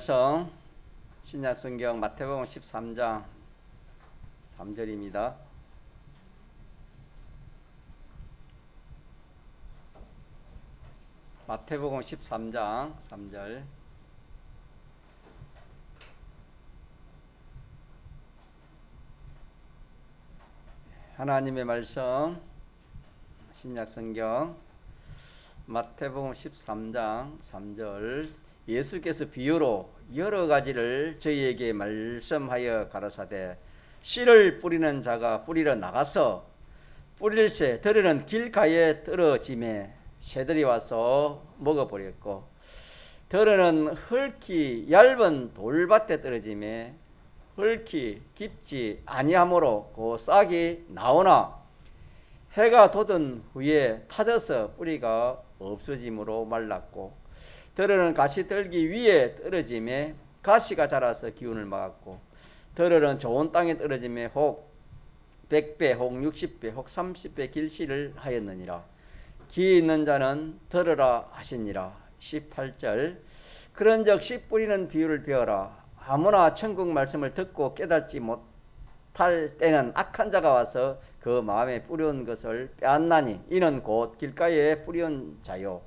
말씀 신약성경 마태복음 13장 3절입니다. 마태복음 13장 3절. 하나님의 말씀 신약성경 마태복음 13장 3절. 예수께서 비유로 여러 가지를 저희에게 말씀하여 가라사대 씨를 뿌리는 자가 뿌리러 나가서 뿌릴새 들으는 길가에 떨어짐에 새들이 와서 먹어버렸고, 들으는 흙이 얇은 돌밭에 떨어짐에 흙이 깊지 아니하므로 그 싹이 나오나 해가 돋은 후에 타져서 뿌리가 없어짐으로 말랐고, 들으는 가시떨기 위에 떨어짐에 가시가 자라서 기운을 막았고, 들으는 좋은 땅에 떨어짐에 혹 100배 혹 60배 혹 30배 길씨를 하였느니라. 귀 있는 자는 들으라 하시니라. 18절. 그런즉 씨 뿌리는 비유를 배워라. 아무나 천국 말씀을 듣고 깨닫지 못할 때는 악한 자가 와서 그 마음에 뿌려온 것을 빼앗나니 이는 곧 길가에 뿌려온 자요.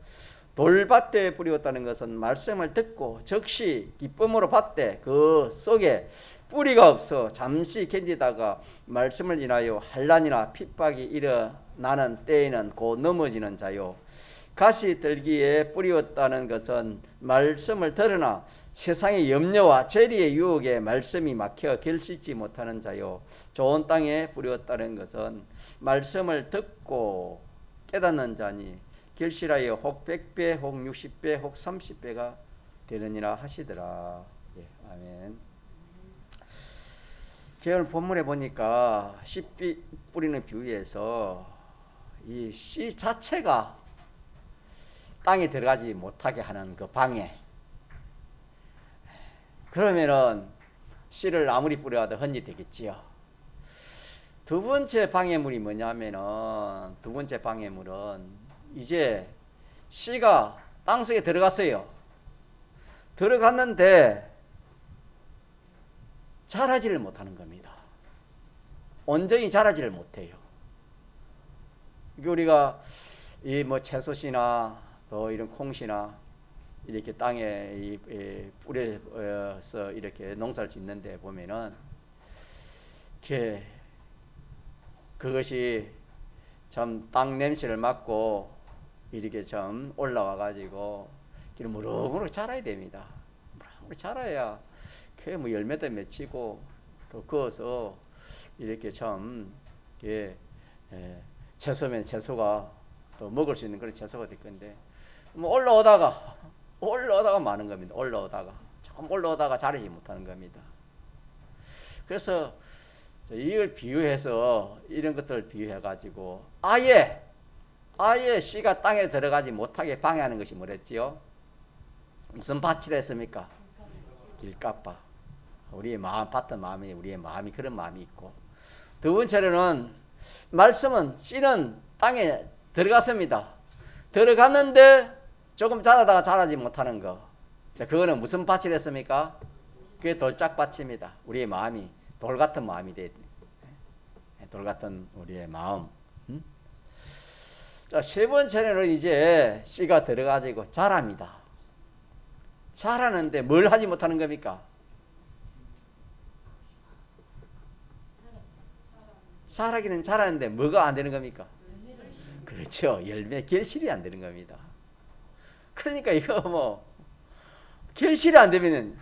돌밭에 뿌리었다는 것은 말씀을 듣고 즉시 기쁨으로 받되 그 속에 뿌리가 없어 잠시 견디다가 말씀을 인하여 환난이나 핍박이 일어나는 때에는 곧 넘어지는 자요. 가시떨기에 뿌리었다는 것은 말씀을 들으나 세상의 염려와 재리의 유혹에 말씀이 막혀 결실지 못하는 자요. 좋은 땅에 뿌리었다는 것은 말씀을 듣고 깨닫는 자니 결실하여 혹 100배 혹 60배 혹 30배가 되느니라 하시더라. 예, 아멘. 오늘 본문에 보니까 씨 뿌리는 비유에서 이 씨 자체가 땅에 들어가지 못하게 하는 그 방해. 그러면은 씨를 아무리 뿌려도 헛이 되겠지요. 두 번째 방해물이 뭐냐면은, 두 번째 방해물은 이제 씨가 땅속에 들어갔어요. 들어갔는데 자라지를 못하는 겁니다. 온전히 자라지를 못해요. 우리가 이 뭐 채소씨나 또 이런 콩씨나 이렇게 땅에 뿌려서 이렇게 농사를 짓는데 보면은 그것이 참 땅 냄새를 맡고 이렇게 좀 올라와 가지고 무럭무럭 자라야 됩니다. 무럭무럭 자라야 뭐 열매도 맺히고 또 그어서 이렇게 참 채소면 채소가 또 먹을 수 있는 그런 채소가 될 건데, 뭐 올라오다가 많은 겁니다. 조금 올라오다가 자라지 못하는 겁니다. 그래서 이걸 비유해서 이런 것들을 비유해 가지고 아예 씨가 땅에 들어가지 못하게 방해하는 것이 뭐랬지요? 무슨 밭이라 했습니까? 길가밭. 우리의 마음, 받던 마음이, 우리의 마음이 그런 마음이 있고, 두 번째로는 말씀은 씨는 땅에 들어갔습니다. 들어갔는데 조금 자라다가 자라지 못하는 거. 그거는 무슨 밭이 됐습니까? 그게 돌짝밭입니다. 우리의 마음이 돌 같은 마음이 돼. 돌 같은 우리의 마음. 자, 세 번째는 이제 씨가 들어가지고 자랍니다. 자라는데 뭘 하지 못하는 겁니까? 자라기는 자라는데 뭐가 안 되는 겁니까? 그렇죠. 열매 결실이 안 되는 겁니다. 그러니까 이거 뭐 결실이 안 되면은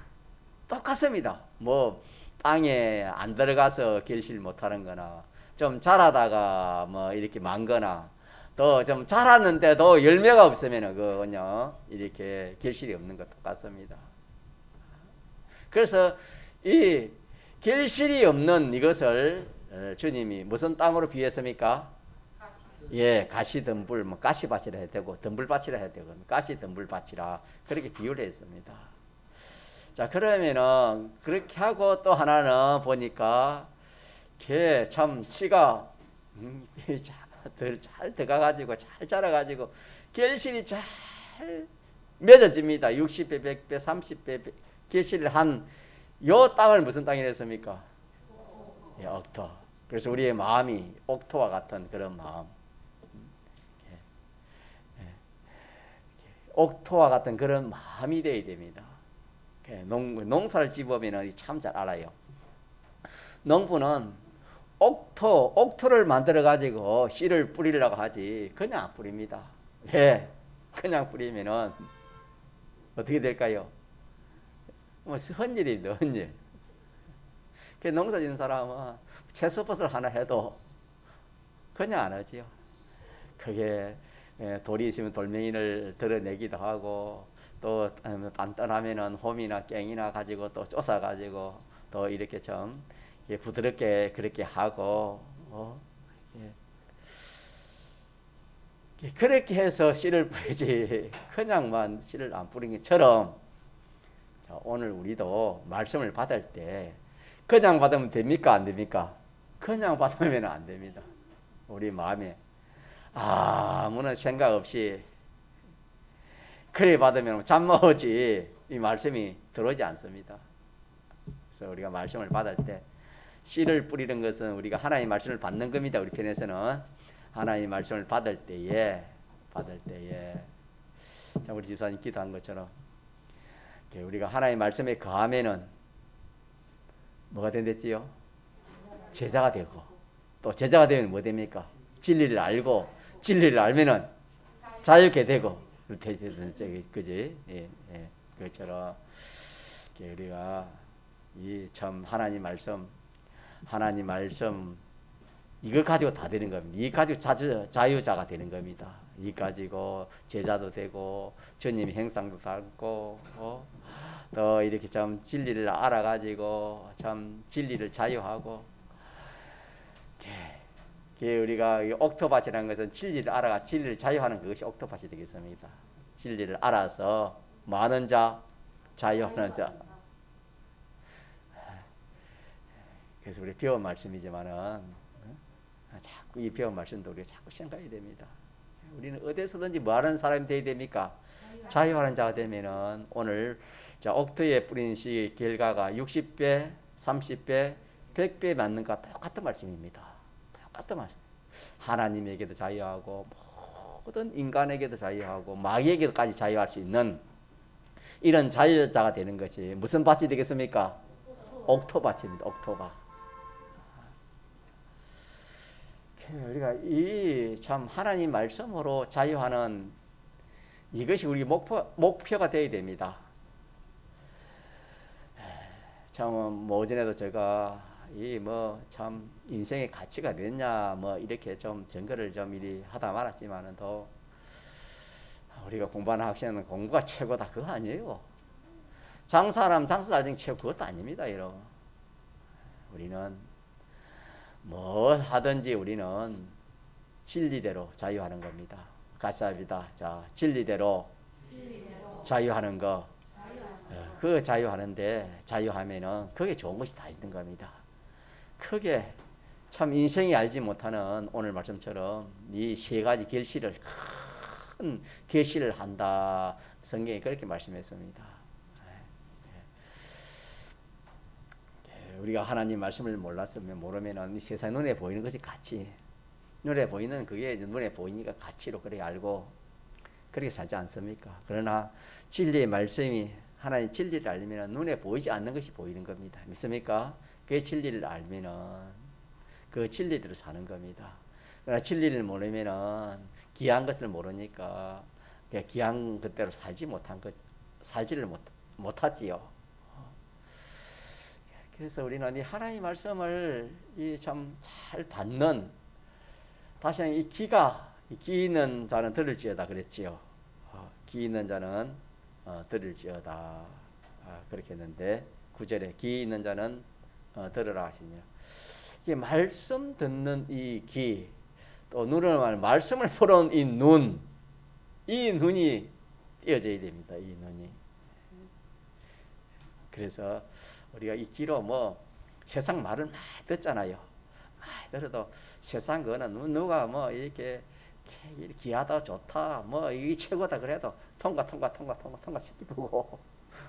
똑같습니다. 뭐 땅에 안 들어가서 결실 못하는 거나 좀 자라다가 뭐 이렇게 망거나 또 좀 자랐는데도 열매가 없으면 그거는요 이렇게 결실이 없는 것 똑같습니다. 그래서 이 결실이 없는 이것을 주님이 무슨 땅으로 비유했습니까? 예, 가시덤불, 뭐 가시밭이라 해야 되고 덤불밭이라 해야 되고 가시덤불밭이라 그렇게 비유를 했습니다. 자, 그러면은 그렇게 하고 또 하나는 보니까 걔 참 씨가 잘 들어가가지고 잘 자라가지고 결실이 잘 맺어집니다. 60배, 100배, 30배, 계시를 한 요 땅을 무슨 땅이 됐습니까? 예, 옥토. 그래서 우리의 마음이 옥토와 같은 그런 마음, 옥토와 같은 그런 마음이 되어야 됩니다. 농사를 지으면 참 잘 알아요. 농부는 옥토를 만들어 가지고 씨를 뿌리려고 하지 그냥 안 뿌립니다. 왜? 그냥 뿌리면은 어떻게 될까요? 뭐 헛일입니다. 헛일. 그 농사 짓는 사람은 채소밭을 하나 해도 그냥 안 하지요. 그게 돌이 있으면 돌멩이를 드러내기도 하고 또 단단하면은 홈이나 깽이나 가지고 또 쪼사 가지고 또 이렇게 좀 부드럽게 그렇게 하고 그렇게 해서 씨를 뿌리지 그냥만 씨를 안 뿌린 것처럼 오늘 우리도 말씀을 받을 때 그냥 받으면 됩니까? 안 됩니까? 그냥 받으면 안 됩니다. 우리 마음에 아무런 생각 없이 그래 받으면 잠만 오지 이 말씀이 들어오지 않습니다. 그래서 우리가 말씀을 받을 때 씨를 뿌리는 것은 우리가 하나님의 말씀을 받는 겁니다. 우리 편에서는 하나님의 말씀을 받을 때에 자, 우리 지사님 기도한 것처럼 우리가 하나님의 말씀에 거하면은 뭐가 된댔지요? 제자가 되고 또 제자가 되면 뭐 됩니까? 진리를 알고 진리를 알면은 자유케 되고 그지? 예, 예. 그처럼 우리가 이 참 하나님 말씀 이거 가지고 다 되는 겁니다. 이 가지고 자유자가 되는 겁니다. 이 가지고 제자도 되고 주님 행상도 닮고 또 이렇게 참 진리를 알아가지고 참 진리를 자유하고 우리가 옥토밭이라는 것은 진리를 알아가 진리를 자유하는 그것이 옥토밭이 되겠습니다. 진리를 알아서 많은 자 자유하는 자. 그래서 우리 배운 말씀이지만은 자꾸 이 배운 말씀도 우리가 자꾸 생각해야 됩니다. 우리는 어디서든지 뭐 하는 사람이 되어야 됩니까? 자유하는 자가 되면은 오늘 옥토에 뿌린 씨 결과가 60배, 30배, 100배 맞는 것과 똑같은 말씀입니다. 똑같은 말씀. 하나님에게도 자유하고 모든 인간에게도 자유하고 마귀에게도까지 자유할 수 있는 이런 자유자가 되는 것이 무슨 밭이 되겠습니까? 옥토밭입니다. 옥토밭. 우리가 이 참 하나님 말씀으로 자유하는 이것이 우리 목표가 되어야 됩니다. 참 모전에도 제가 이 뭐 참 인생의 가치가 됐냐 뭐 이렇게 좀 증거를 좀 이리 하다 말았지만은 더 우리가 공부하는 학생은 공부가 최고다 그거 아니에요. 장사하면 장사 잘된 최고 그것도 아닙니다. 여러분. 우리는 뭐 하든지 우리는 진리대로 자유하는 겁니다. 같이 합니다. 자, 진리대로 자유하는 거. 그 자유하는데 자유하면은 그게 좋은 것이 다 있는 겁니다. 크게 참 인생이 알지 못하는 오늘 말씀처럼 이 세 가지 결실을 큰 결실을 한다. 성경이 그렇게 말씀했습니다. 우리가 하나님 말씀을 몰랐으면 모르면은 세상 눈에 보이는 것이 가치, 눈에 보이는 그게 눈에 보이니까 가치로 그렇게 알고 그렇게 살지 않습니까? 그러나 진리의 말씀이 하나님 진리를 알면 눈에 보이지 않는 것이 보이는 겁니다. 믿습니까? 그 진리를 알면은 그 진리대로 사는 겁니다. 그러나 진리를 모르면은 귀한 것을 모르니까 귀한 것대로 살지를 못하지요. 그래서 우리는 이 하나님의 말씀을 참 잘 받는 다시 한번 이 귀 있는 자는 들을지어다 그랬지요. 귀 있는 자는 들을지어다 그렇게 했는데 9절에 귀 있는 자는 들으라 하시냐. 이 말씀 듣는 이 귀, 또 눈을 말 말씀을 보는 이 눈이 띄어져야 됩니다. 이 눈이. 그래서 우리가 이 귀로 뭐 세상 말을 많이 듣잖아요. 많이 들어도 세상 거는 누가 뭐 이렇게 귀하다 좋다 뭐 이게 최고다 그래도 통과 시키고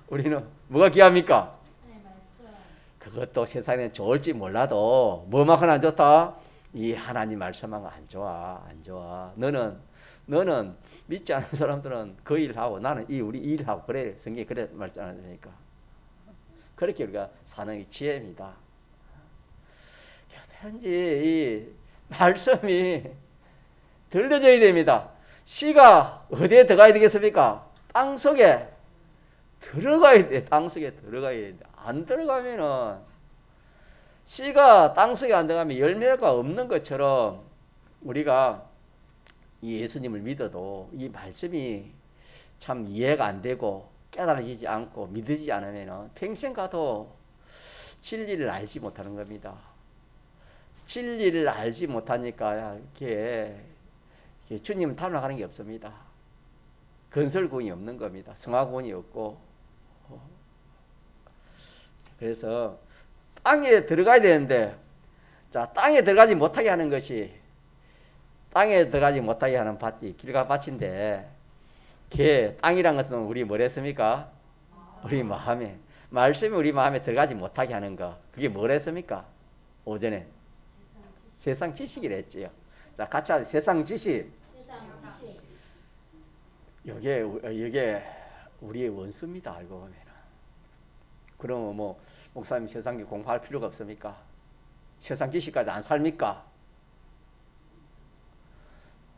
우리는 뭐가 귀합니까? 네, 말씀. 그것도 세상에 좋을지 몰라도 뭐만큼 안 좋다? 이 하나님 말씀한 거 안 좋아, 안 좋아. 너는 믿지 않는 사람들은 그 일하고 나는 우리 일하고 그래. 성경이 그래 말지 않습니까? 그렇게 우리가 사는 게 지혜입니다. 현재 이 말씀이 들려져야 됩니다. 씨가 어디에 들어가야 되겠습니까? 땅 속에 들어가야 돼. 땅 속에 들어가야 돼. 안 들어가면은 씨가 땅 속에 안 들어가면 열매가 없는 것처럼 우리가 이 예수님을 믿어도 이 말씀이 참 이해가 안 되고 깨달아지지 않고 믿어지지 않으면 평생 가도 진리를 알지 못하는 겁니다. 진리를 알지 못하니까 이렇게 주님을 닮아가는 게 없습니다. 건설구원이 없는 겁니다. 성화구원이 없고. 그래서 땅에 들어가야 되는데, 자, 땅에 들어가지 못하게 하는 것이, 땅에 들어가지 못하게 하는 밭이 길가 밭인데, 땅이란 것은 우리 뭐랬습니까? 우리 마음에, 말씀이 우리 마음에 들어가지 못하게 하는 거, 그게 뭐랬습니까? 오전에 세상 지식이라 했지요. 자, 같이 하자. 세상 지식. 이게 우리의 원수입니다. 알고 보면. 그럼 뭐 목사님 세상 공부할 필요가 없습니까? 세상 지식까지 안 삽니까?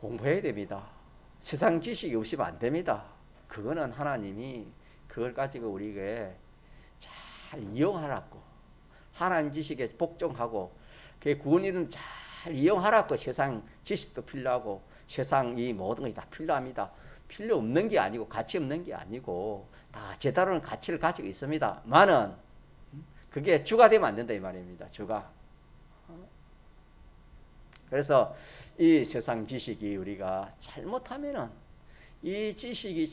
공부해야 됩니다. 세상 지식이 없으면 안 됩니다. 그거는 하나님이 그걸 가지고 우리에게 잘 이용하라고, 하나님 지식에 복종하고 그 구원이는 잘 이용하라고. 세상 지식도 필요하고 세상 이 모든 것이 다 필요합니다. 필요 없는 게 아니고 가치 없는 게 아니고 다 제다로는 가치를 가지고 있습니다. 만은 그게 주가 되면 안 된다 이 말입니다. 주가. 그래서 이 세상 지식이 우리가 잘못하면은 이 지식이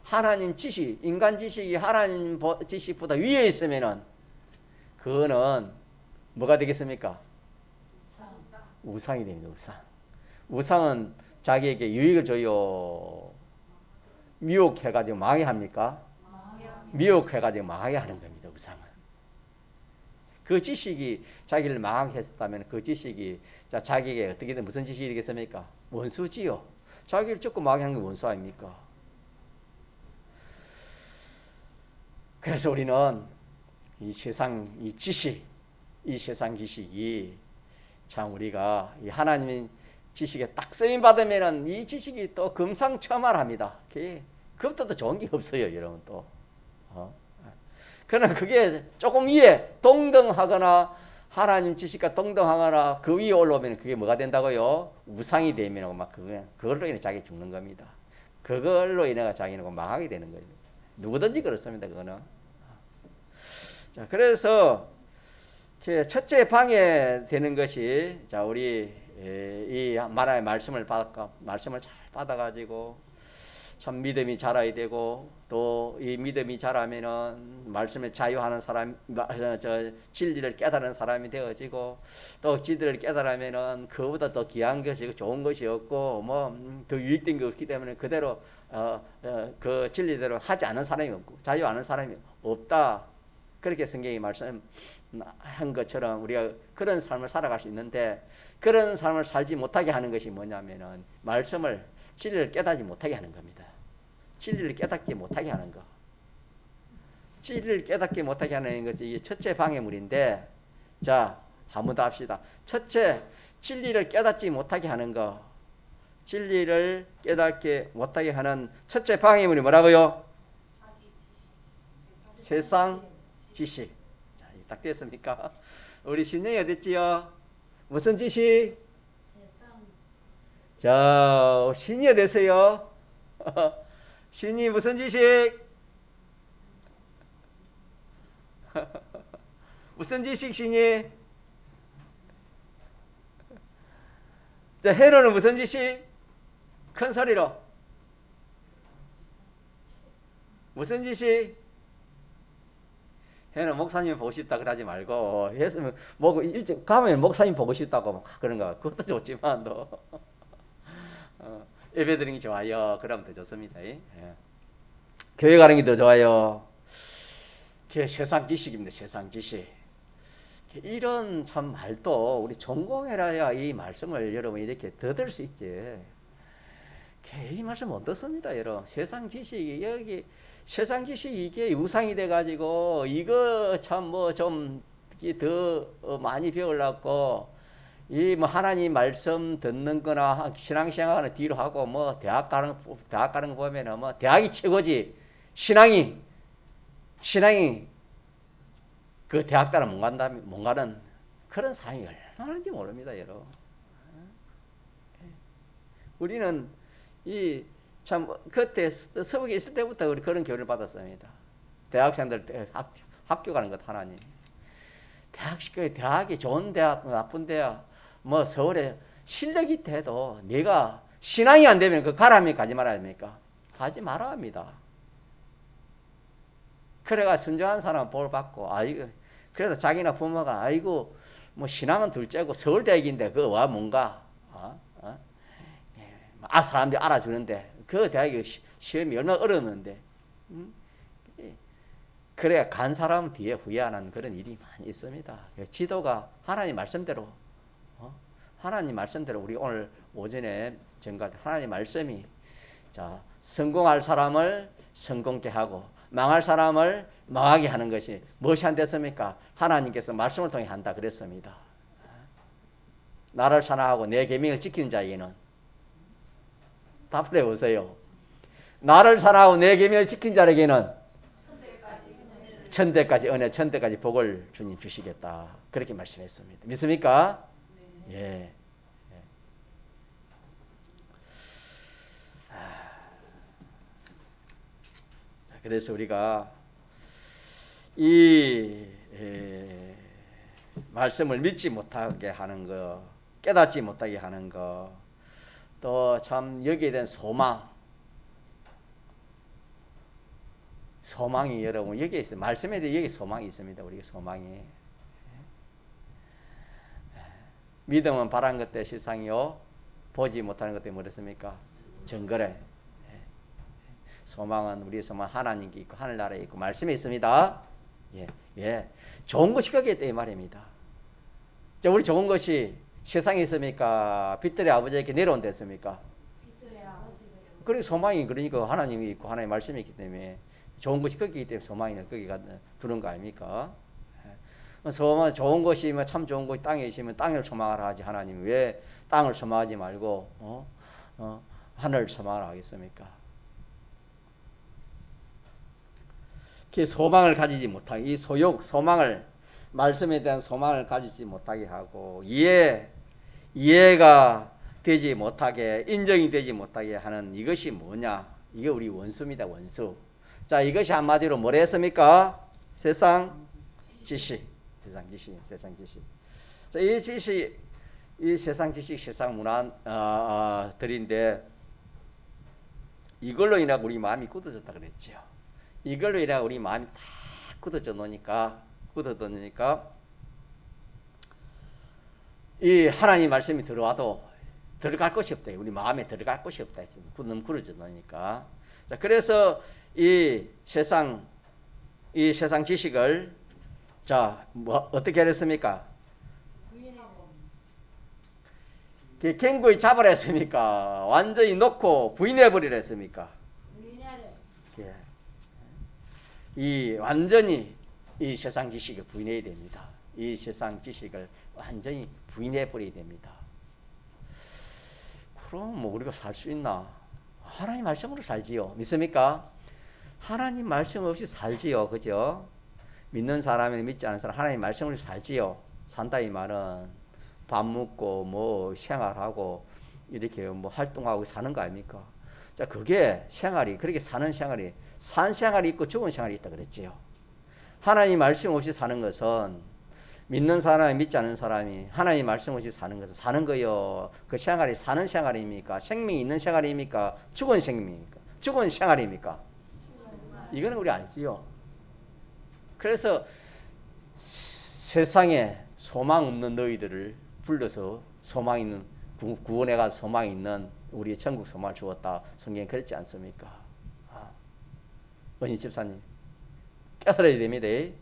하나님 지식, 인간 지식이 하나님 지식보다 위에 있으면은 그거는 뭐가 되겠습니까? 우상이 됩니다. 우상은 자기에게 유익을 줘요, 미혹해가지고 망하게 합니까? 미혹해가지고 망하게 하는 겁니다. 우상은. 그 지식이 자기를 망하게 했다면 그 지식이 자기에게 어떻게든 무슨 지식이 되겠습니까? 원수지요. 자기를 조금 망하게 하는 게 원수 아닙니까? 그래서 우리는 이 세상 이 세상 지식이 참 우리가 이 하나님 지식에 딱 쓰임 받으면은 이 지식이 또 금상첨화합니다. 그것보다 좋은 게 없어요, 여러분 또. 그러나 그게 조금 위에 동등하거나 하나님 지식과 동등하거나 그 위에 올라오면 그게 뭐가 된다고요? 우상이 되면 막 그걸로 인해 자기 죽는 겁니다. 그걸로 인해 자기는 망하게 되는 거예요. 누구든지 그렇습니다. 그거는. 자, 그래서 첫째 방해되는 것이, 자, 우리 이 만화의 말씀을 잘 받아가지고 참 믿음이 자라야 되고, 또 이 믿음이 자라면은 말씀에 자유하는 사람, 진리를 깨달은 사람이 되어지고, 또 진리를 깨달으면은 그보다 더 귀한 것이 좋은 것이 없고 뭐 더 유익된 게 없기 때문에 그대로 그 진리대로 하지 않은 사람이 없고 자유하는 사람이 없다. 그렇게 성경이 말씀한 것처럼 우리가 그런 삶을 살아갈 수 있는데, 그런 삶을 살지 못하게 하는 것이 뭐냐면은 말씀을, 진리를 깨닫지 못하게 하는 겁니다. 진리를 깨닫지 못하게 하는 거. 진리를 깨닫지 못하게 하는 것이 이게 첫째 방해물인데, 자, 한번 더 합시다. 첫째, 진리를 깨닫지 못하게 하는 거. 진리를 깨닫지 못하게 하는 첫째 방해물이 뭐라고요? 세상 지식. 자, 딱 됐습니까? 우리 신령이 어딨지요? 무슨 지식? 자, 신이 어딨어요? 신이 무슨 지식? 무슨 지식 신이? 자, 헤로는 무슨 지식? 큰 소리로. 무슨 지식? 해는 목사님 보고 싶다 그러지 말고, 했으면 뭐 일찍 가면 목사님 보고 싶다고 막 그런 거, 그것도 좋지만 또 예배 드리는 게 좋아요. 그러면 더 좋습니다. 예. 교회 가는 게 더 좋아요. 세상 지식입니다. 세상 지식. 이런 참 말도 우리 전공해라야 이 말씀을 여러분 이렇게 더 들 수 있지. 이 말씀 어떻습니다, 여러분? 세상 지식이 여기 세상 지식 이게 우상이 돼가지고 이거 참 뭐 좀 더 많이 배우려고 이 뭐 하나님 말씀 듣는 거나 신앙생활은 뒤로 하고 뭐 대학 가는 거 보면은 뭐 대학이 최고지. 신앙이 그 대학 따라 못 가는 그런 삶이 얼마나인지 모릅니다, 여러분. 우리는 이 참 그때 서북에 있을 때부터 우리 그런 교육을 받았습니다. 대학생들 학교 가는 것 하나님. 대학이 좋은 대학, 나쁜 대학, 뭐 서울에 실력이 있다 해도 내가 신앙이 안 되면 그 가라면 가지 말아야 됩니까? 가지 말아야 합니다. 그래가 순종한 사람 볼 받고, 아이고, 그래도 자기나 부모가, 아이고, 뭐 신앙은 둘째고 서울대학인데 그거 와 뭔가, 사람들이 알아주는데 그 대학이 시험이 얼마나 어려웠는데, 그래 간 사람 뒤에 후회하는 그런 일이 많이 있습니다. 지도가 하나님 말씀대로, 하나님 말씀대로 우리 오늘 오전에 전까지 하나님 말씀이 자 성공할 사람을 성공케 하고 망할 사람을 망하게 하는 것이 무엇이 안 됐습니까? 하나님께서 말씀을 통해 한다 그랬습니다. 나를 사랑하고 내 계명을 지키는 자에게는 답해 보세요. 나를 사랑하고 내 계명을 지킨 자에게는 천대까지 은혜, 천대까지 복을 주님 주시겠다. 그렇게 말씀했습니다. 믿습니까? 네. 예. 그래서 우리가 이 말씀을 믿지 못하게 하는 거, 깨닫지 못하게 하는 거, 또 참 여기에 대한 소망이 여러분 여기에 있어요. 말씀에 대해 여기 소망이 있습니다. 우리가 소망이. 믿음은 바란 것 때 실상이요 보지 못하는 것 때문에 뭐랬습니까? 정거래. 소망은 우리의 소망 하나님께 있고 하늘나라에 있고 말씀에 있습니다. 예. 좋은 것이 거기에 있다 이 말입니다. 자, 우리 좋은 것이 세상에 있습니까? 빛들의 아버지에게 내려온다 했습니까? 그리고 소망이 그러니까 하나님이 있고 하나님의 말씀이 있기 때문에 좋은 것이 거기이기 때문에 소망이 거기가 두는 거 아닙니까? 소망 좋은 것이 참 좋은 것이 땅에 있으면 땅을 소망하라 하지 하나님 왜 땅을 소망하지 말고 하늘을 소망하라 하겠습니까? 소망을 가지지 못하게 이 소망을 말씀에 대한 소망을 가지지 못하게 하고 이해가 되지 못하게 인정이 되지 못하게 하는 이것이 뭐냐? 이게 우리 원수입니다. 원수. 자, 이것이 한마디로 뭐라 했습니까? 세상 지식. 자, 이 지식, 이 세상 지식, 세상 문화들인데 이걸로 인해 우리 마음이 굳어졌다 그랬죠. 이걸로 인해 우리 마음이 다 굳어져 놓으니까 이 하나님 말씀이 들어와도 들어갈 것이 없다. 우리 마음에 들어갈 것이 없다 했습니다. 너무 굳어져 놓으니까. 자, 그래서 이 세상 지식을 자, 뭐 어떻게 했습니까? 갱고히 잡으라 했습니까? 완전히 놓고 부인해 버리라 했습니까? 예. 이 완전히 이 세상 지식을 부인해야 됩니다. 이 세상 지식을 완전히 부인해 버려야 됩니다. 그럼 뭐 우리가 살 수 있나? 하나님 말씀으로 살지요. 믿습니까? 하나님 말씀 없이 살지요. 그죠? 믿는 사람이 믿지 않는 사람 하나님 말씀으로 살지요. 산다 이 말은 밥 먹고 뭐 생활하고 이렇게 뭐 활동하고 사는 거 아닙니까? 자, 그게 생활이 그렇게 사는 생활이 산 생활이 있고 죽은 생활이 있다 그랬지요. 하나님 말씀 없이 사는 것은 믿는 사람이 믿지 않는 사람이 하나님 말씀 없이 사는 것은 사는 거요. 그 생활이 사는 생활입니까? 생명이 있는 생활입니까? 죽은 생명입니까? 죽은 생활입니까? 이거는 우리 알지요. 그래서 세상에 소망 없는 너희들을 불러서 소망 있는 구원에 가서 소망 있는 우리의 천국 소망을 주었다. 성경에 그랬지 않습니까? 은희 집사님 깨달아야 됩니다. 예?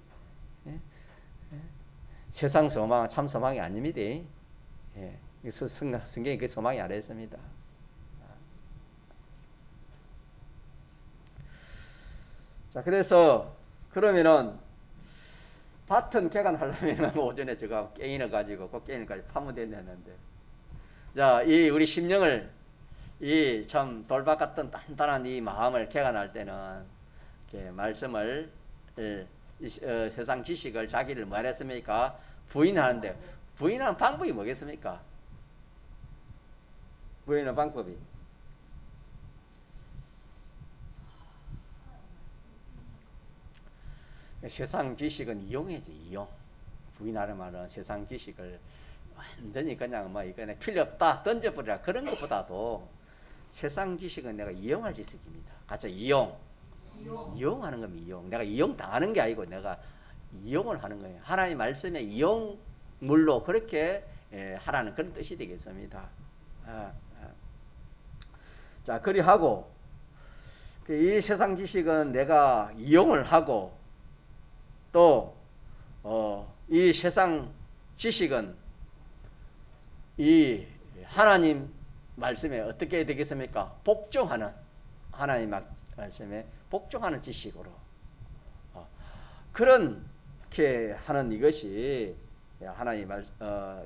세상 소망은 참 소망이 아닙니다. 예. 성경이 그 소망이 아니었습니다. 자, 그래서 그러면은 밭은 개간하려면 오전에 제가 깨인을 가지고 그 깨인까지 파면 된다는데, 자, 이 우리 심령을 이 참 돌박 같은 단단한 이 마음을 개간할 때는 이렇게 말씀을 세상 지식을 자기를 말했습니까? 부인하는데 부인하는 방법이 뭐겠습니까? 부인하는 방법이 세상 지식은 이용해야지. 이용. 부인하는 말은 세상 지식을 완전히 그냥 뭐 이거는 필요 없다 던져버리라 그런 것보다도 세상 지식은 내가 이용할 지식입니다. 같이 이용하는 겁니다. 이용. 내가 이용 당하는 게 아니고 내가 이용을 하는 거예요. 하나님 말씀에 이용물로 그렇게 하라는 그런 뜻이 되겠습니다. 자, 그리하고 이 세상 지식은 내가 이용을 하고 또 이 세상 지식은 이 하나님 말씀에 어떻게 되겠습니까? 복종하는, 하나님 말씀에 복종하는 지식으로 그렇게 하는 이것이 하나님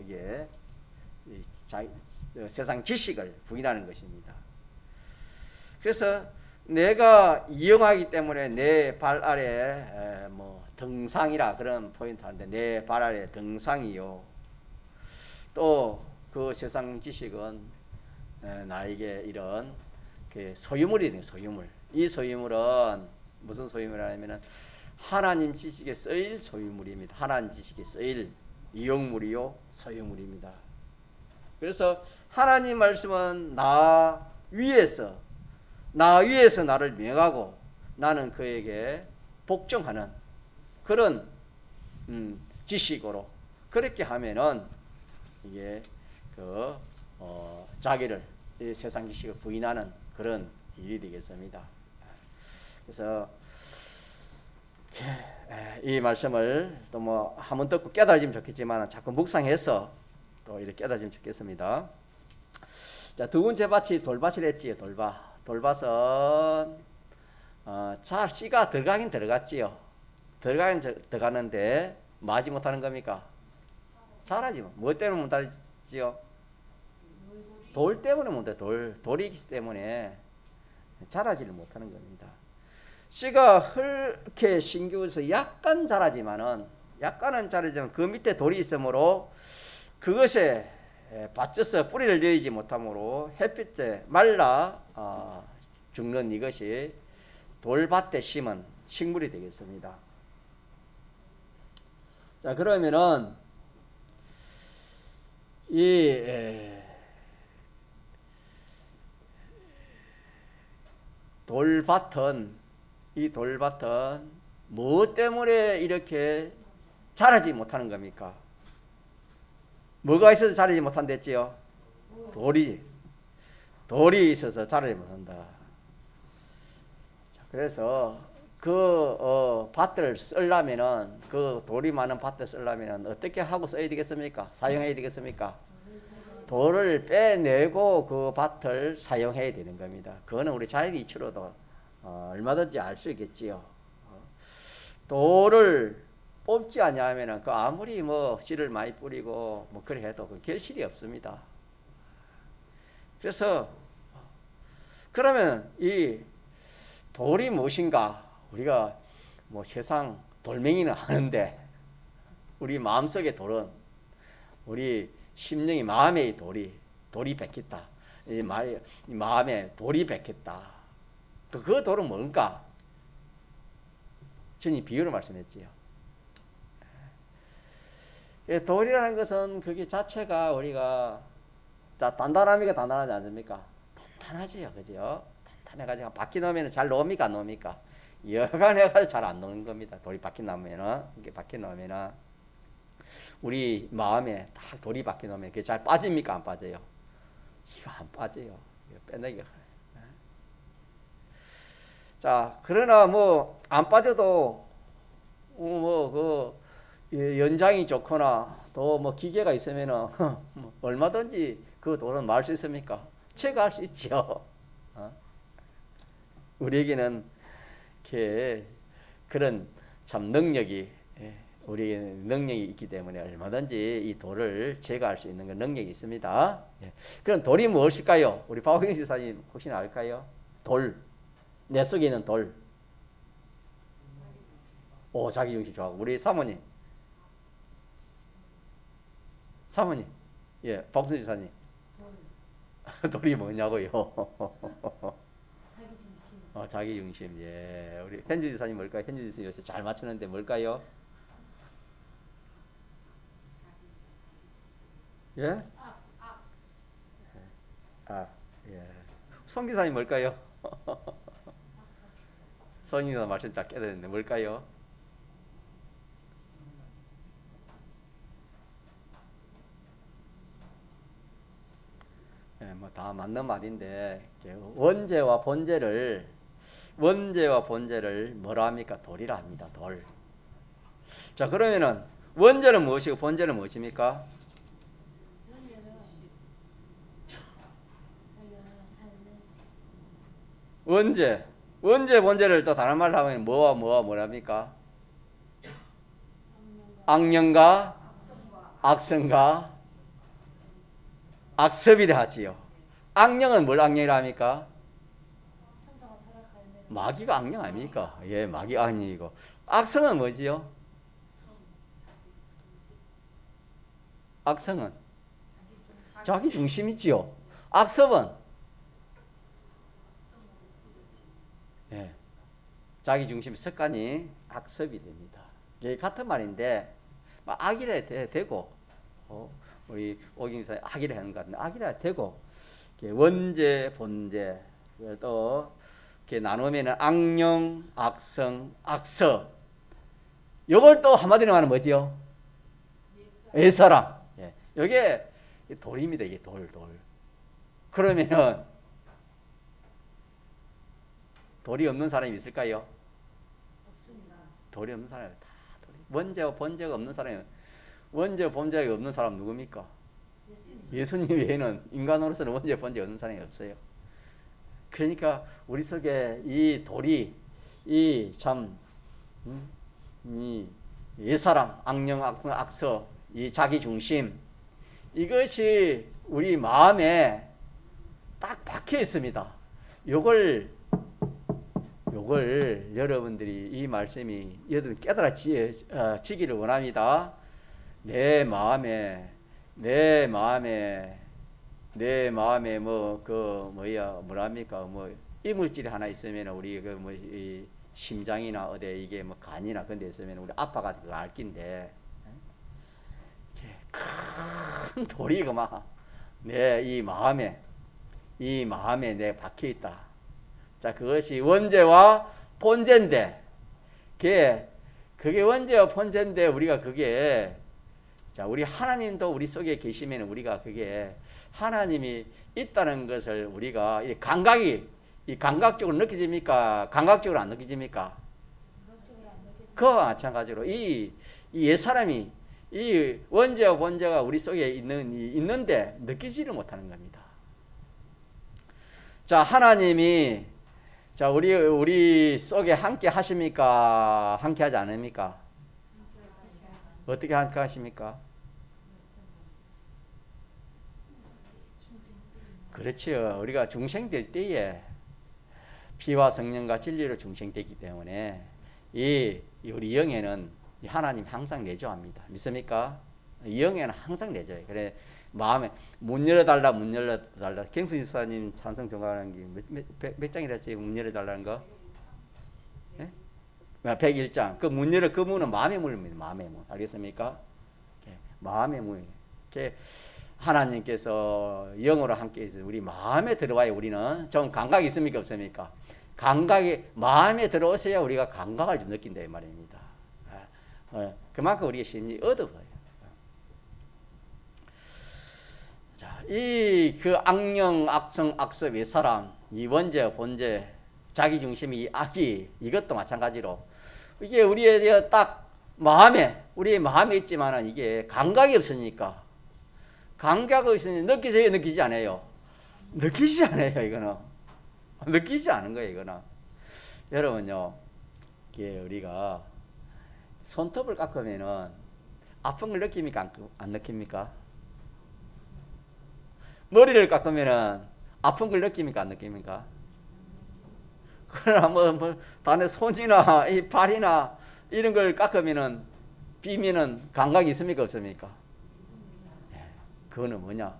이게 세상 지식을 부인하는 것입니다. 그래서 내가 이용하기 때문에 내 발 아래 뭐 등상이라 그런 포인트 하는데 내 발 아래 등상이요. 또 그 세상 지식은 나에게 이런 그 소유물이네요. 소유물. 이 소유물은 무슨 소유물이냐면은 하나님 지식에 쓰일 소유물입니다. 하나님 지식에 쓰일 이용물이요 소유물입니다. 그래서 하나님 말씀은 나 위에서 나를 명하고 나는 그에게 복종하는 그런 지식으로 그렇게 하면은 이게 자기를 이 세상 지식을 부인하는 그런 일이 되겠습니다. 그래서 이 말씀을 또 뭐 한번 듣고 깨달으면 좋겠지만 자꾸 묵상해서 또 이렇게 깨달으면 좋겠습니다. 자, 두 번째 밭이 돌밭이랬지요. 돌밭은 잘 씨가 들어가긴 들어갔지요. 들어가는데 마지 못하는 겁니까? 자라지 뭐 때문에 못하지요? 돌 때문에 못해. 돌이기 때문에 자라지를 못하는 겁니다. 씨가 흙에 심겨서 약간은 자라지만 그 밑에 돌이 있으므로 그것에 받쳐서 뿌리를 내리지 못하므로 햇빛에 말라 죽는 이것이 돌밭에 심은 식물이 되겠습니다. 자, 그러면은 이 돌밭은 무엇 때문에 이렇게 자라지 못하는 겁니까? 뭐가 있어서 자라지 못한댔지요? 돌이 있어서 자라지 못한다. 그래서 그 밭을 쓰려면은 그 돌이 많은 밭을 쓰려면은 어떻게 하고 써야 되겠습니까? 사용해야 되겠습니까? 돌을 빼내고 그 밭을 사용해야 되는 겁니다. 그거는 우리 자연의 이치로도 얼마든지 알 수 있겠지요. 돌을 뽑지 않냐면은 그 아무리 뭐 씨를 많이 뿌리고 뭐 그래 해도 그 결실이 없습니다. 그래서 그러면 이 돌이 무엇인가? 우리가 뭐 세상 돌멩이는 아는데 우리 마음속의 돌은 우리 심령이 마음의 돌이 박혔다. 이 마음에 돌이 박혔다. 그 돌은 뭔가? 전이 비유를 말씀했지요. 돌이라는 것은 그게 자체가 우리가 단단합니까? 단단하지 않습니까? 단단하지요. 그죠? 단단해가지고 바퀴 넣으면 잘 놓습니까? 안 놓습니까? 여간 해가지고 잘 안 놓는 겁니다. 돌이 바퀴 넣으면은, 이게 바퀴 넣으면은, 우리 마음에 딱 돌이 바퀴 넣으면 그게 잘 빠집니까? 안 빠져요? 이거 안 빠져요. 이거 빼내기가. 자, 그러나 뭐 안 빠져도 연장이 좋거나 또 뭐 기계가 있으면은 뭐 얼마든지 그 돌은 말 수 있습니까? 제거할 수 있죠. 어? 우리에게는 이렇게 그런 참 능력이 우리에게는 능력이 있기 때문에 얼마든지 이 돌을 제거할 수 있는 그 능력이 있습니다. 예. 그럼 돌이 무엇일까요? 우리 박호경 지사님 혹시 알까요? 돌. 내 속에 있는 돌. 오, 자기중심 좋아하고. 우리 사모님. 사모님. 예, 박수 지사님. 돌이 뭐냐고요? 자기중심. 예. 우리 현주 지사님 뭘까요? 현주 지사님 요새 잘 맞추는데 뭘까요? 예? 예. 송 기사님 뭘까요? 성인이나 말씀 잘 깨달았는데 뭘까요? 예, 뭐 다 맞는 말인데 원죄와 본죄를 뭐라 합니까? 돌이라 합니다. 돌. 자, 그러면은 원죄는 무엇이고 본죄는 무엇입니까? 원죄 본죄를 또 다른 말로 하면 뭐랍니까? 악령과 악성과 악섭이라 하지요. 악령은 뭘 악령이라 합니까? 마귀가 악령 아닙니까? 예, 마귀가 악령이고. 악성은 뭐지요? 악성은 자기 중심이지요. 악섭은 예, 자기 중심 습관이 악섭이 됩니다. 이게 같은 말인데 악이라 되고 우리 오경사님 악이라 하는 것 같은데 악이라 되고 원죄 본죄 또 이렇게 나누면은 악령 악성 악섭 요걸 또 한마디로 말하면 뭐지요? 예사람. 예. 이게 돌입니다. 이게 돌. 그러면은 돌이 없는 사람이 있을까요? 없습니다. 돌이 없는 사람이 다 돌이. 원죄와 본죄가 없는 사람이 원죄 본죄가 없는 사람 누굽니까? 예수님 외에는 인간으로서는 원죄 본죄 없는 사람이 없어요. 그러니까 우리 속에 이 돌이 이 참 이 예사람 악령 악서 이 자기 중심 이것이 우리 마음에 딱 박혀 있습니다. 요걸 여러분들이 이 말씀이 여러분 깨달아지기를 원합니다. 내 마음에 뭐랍니까 이물질이 하나 있으면 우리 이 심장이나 어디 이게 뭐 간이나 그런 데 있으면 우리 아파가지고 그거 알 낀데 큰 돌이 내 이 마음에 내 박혀 있다. 자, 그것이 원죄와 본죄인데 그게 원죄와 본죄인데 우리가 그게 자, 우리 하나님도 우리 속에 계시면 우리가 그게 하나님이 있다는 것을 우리가 이 감각적으로 느껴집니까? 감각적으로 안 느껴집니까? 그와 마찬가지로 이 옛사람이 이 원죄와 본죄가 우리 속에 있는데 느끼지를 못하는 겁니다. 자, 하나님이 자, 우리 속에 함께 하십니까? 함께 하지 않습니까? 어떻게 함께 하십니까? 그렇죠. 우리가 중생될 때에 피와 성령과 진리로 중생되기 때문에 우리 영에는 하나님 항상 내조합니다. 믿습니까? 영에는 항상 내조해요. 그래 마음에 문 열어달라. 갱수 지사님 찬성 정하는 게 몇 장이라 했지? 문 열어달라는 거? 네? 101장. 그 문은 마음의 문입니다. 마음의 문. 알겠습니까? 마음의 문. 하나님께서 영으로 함께 있어서 우리 마음에 들어와야 우리는 좀 감각이 있습니까? 없습니까? 감각이 마음에 들어오셔야 우리가 감각을 좀 느낀다 이 말입니다. 그만큼 우리의 심리 얻어버려요. 자, 그 악령, 악성, 악섭의 사람, 이 원죄, 본죄, 자기 중심이 이 악이 이것도 마찬가지로 이게 우리의 딱 마음에 우리의 마음에 있지만은 이게 감각이 없으니까 감각이 없으니 느끼져요, 느끼지 않아요? 느끼지 않아요, 이거는. 느끼지 않은 거예요, 이거는. 여러분요, 이게 우리가 손톱을 깎으면은 아픈 걸 느낍니까? 안 느낍니까? 머리를 깎으면은 아픈 걸 느낍니까? 안 느낍니까? 그러나 단에 손이나 이 발이나 이런 걸 깎으면은 비면은 감각이 있습니까? 없습니까? 예, 그거는 뭐냐?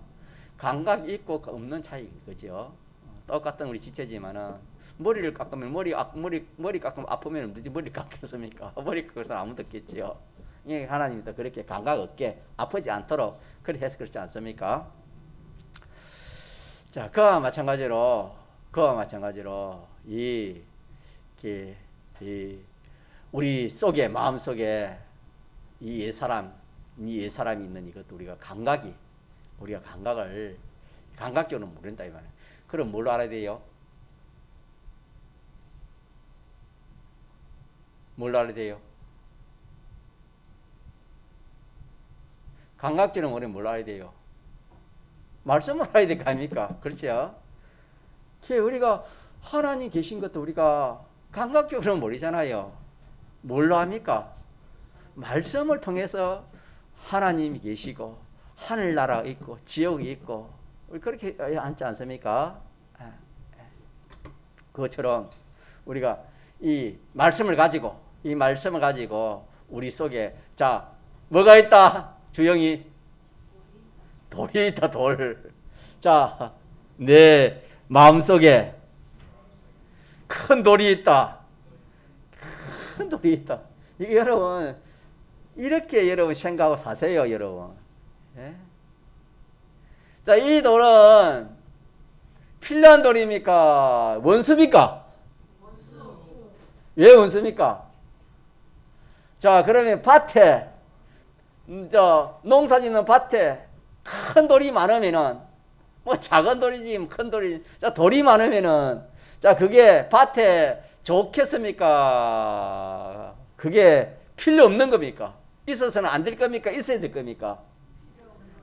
감각이 있고 없는 차이, 그죠? 똑같은 우리 지체지만은 머리를 깎으면 머리 깎으면 아프면 누지 머리 깎겠습니까? 머리 깎아서 아무도 없겠지요. 이 하나님이 또 그렇게 감각 없게 아프지 않도록 그렇게 해서 그렇지 않습니까? 자, 그와 마찬가지로 이 우리 속에 마음 속에 이 옛사람이 있는 이것도 우리가 감각적으로 모른다 이 말이에요. 그럼 뭘로 알아야 돼요? 뭘로 알아야 돼요? 감각적으로 모르면 뭘로 알아야 돼요? 말씀을 알아야 될 거 아닙니까? 그렇죠? 우리가 하나님 계신 것도 우리가 감각적으로 모르잖아요. 뭘로 합니까? 말씀을 통해서 하나님이 계시고 하늘나라 있고 지옥이 있고 그렇게 앉지 않습니까? 그것처럼 우리가 이 말씀을 가지고 우리 속에 자 뭐가 있다? 주영이 돌이 있다. 돌. 자, 내 마음속에 큰 돌이 있다. 큰 돌이 있다. 이게 여러분 이렇게 여러분 생각하고 사세요, 여러분. 예? 자, 이 돌은 필요한 돌입니까? 원수입니까? 원수. 왜 원수입니까? 자, 그러면 밭에 농사 짓는 밭에 큰 돌이 많으면은 작은 돌이지 큰 돌이 자 돌이 많으면은 자 그게 밭에 좋겠습니까? 그게 필요 없는 겁니까? 있어서는 안 될 겁니까? 있어야 될 겁니까?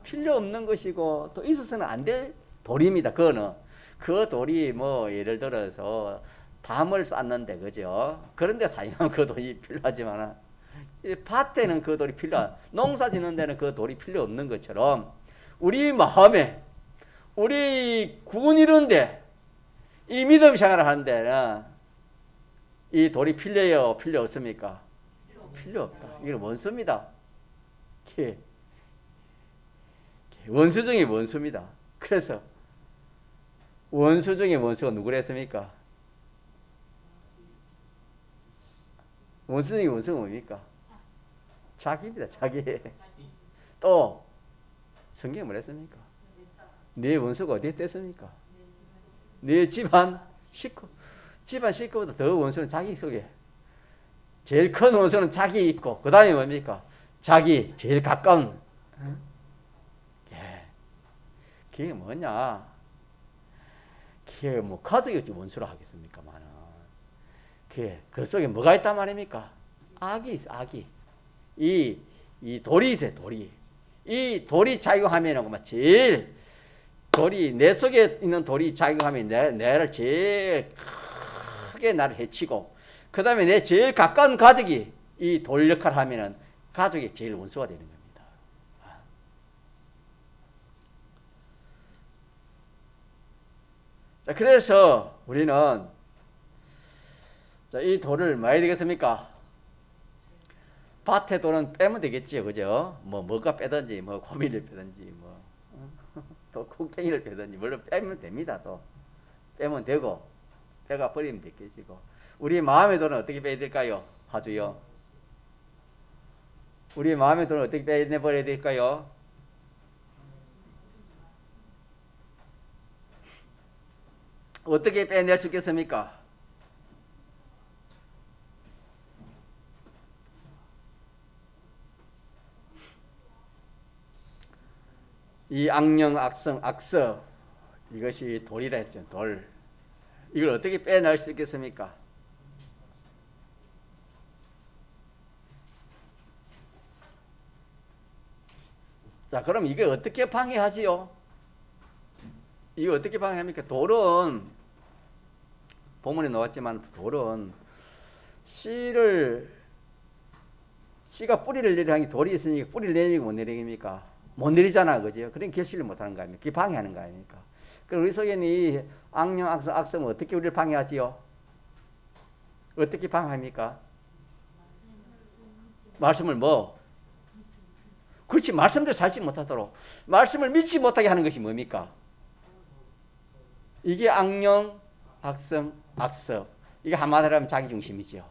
필요 없는 것이고 또 있어서는 안 될 돌입니다. 그거는 그 돌이 예를 들어서 담을 쌓는데 그죠? 그런데 사용하면 그 돌이 필요하지만은 밭에는 그 돌이 농사 짓는 데는 그 돌이 필요 없는 것처럼 우리 마음에 우리 구원 이루는데 이 믿음 생활을 하는 데는 이 돌이 필요 없습니까? 필요 없다. 이건 원수입니다. 원수 중에 원수입니다. 그래서 원수 중에 원수가 누구라 했습니까? 원수 중에 원수가 뭡니까? 자기입니다. 자기. 또 성경이 뭐라 했습니까? 네 원수가 어디에 뗐습니까? 네 집안 식구보다 더 원수는 자기 속에 제일 큰 원수는 자기 있고 그 다음에 뭡니까? 자기 제일 가까운 그게 뭐냐? 그게 가족이 어찌 원수로 하겠습니까만은 그 속에 뭐가 있단 말입니까? 악이 있어, 악이. 이 돌이 있어요, 돌이. 이 돌이 작용하면 제일 내 속에 있는 돌이 작용하면 내를 제일 크게 나를 해치고 그 다음에 내 제일 가까운 가족이 이 돌 역할을 하면은 가족이 제일 원수가 되는 겁니다. 자, 그래서 우리는 이 돌을 뭐 해야 되겠습니까? 밭에 돌은 빼면 되겠지요, 그죠? 뭐가 빼든지, 고미를 빼든지, 또 콩탱이를 빼든지, 물론 빼면 됩니다, 또. 빼면 되고, 빼가 버리면 되겠지고. 우리 마음의 돌은 어떻게 빼야 될까요? 하주요. 우리 마음의 돌은 어떻게 빼내버려야 될까요? 어떻게 빼낼 수 있겠습니까? 이 악령, 악성, 악서 이것이 돌이라 했죠. 돌. 이걸 어떻게 빼낼 수 있겠습니까? 자, 그럼 이게 어떻게 방해하지요? 이거 어떻게 방해합니까? 돌은 본문에 나왔지만 돌은 씨가 뿌리를 내리는 게 돌이 있으니까 뿌리를 내리고 못 내리입니까? 못 내리잖아, 그죠? 그러니까 결실을 못 하는 거 아닙니까? 그게 방해하는 거 아닙니까? 그럼 우리 속에 있는 이 악령, 악성은 어떻게 우리를 방해하지요? 어떻게 방해합니까? 말씀을 뭐? 그렇지, 말씀대로 살지 못하도록. 말씀을 믿지 못하게 하는 것이 뭡니까? 이게 악령, 악성, 악습. 이게 한마디로 하면 자기중심이죠.